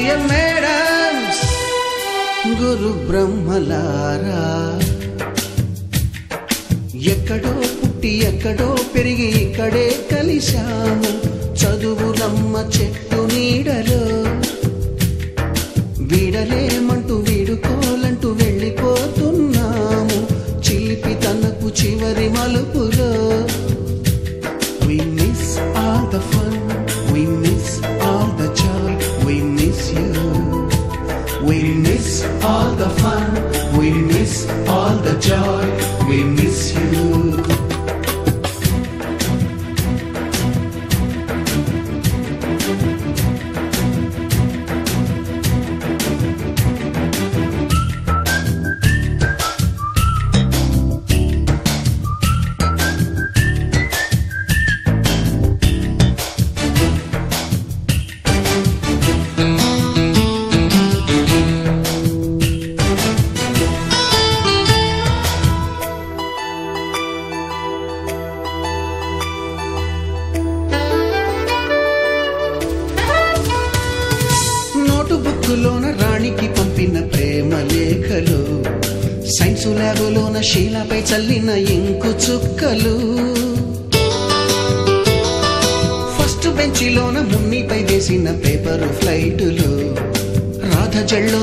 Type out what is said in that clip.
Dear madams గురు బ్రహ్మలారా, ఎక్కడో పుట్టి ఎక్కడో పెరిగి ఇక్కడే కలిశాము చదువులమ్మ చెట్టు నీడలో. వీడలేమంటూ వీడుకోలంటూ వెళ్ళిపోతున్నాము చిలిపి తనకు చివరి మలుపులో. We miss all the fun, we miss all the joy, we miss you. We miss all the fun, we miss all the joy, we miss you. బుక్కులోన రాణికి పంపిన ప్రేమ లేఖలు, సైన్సు ల్యాబులోన శీలపై చల్లిన ఇంకు చుక్కలు, ఫస్ట్ బెంచిలోన మున్నిపై వేసిన పేపరు ఫ్లైటులు, రాధ జళ్ళోన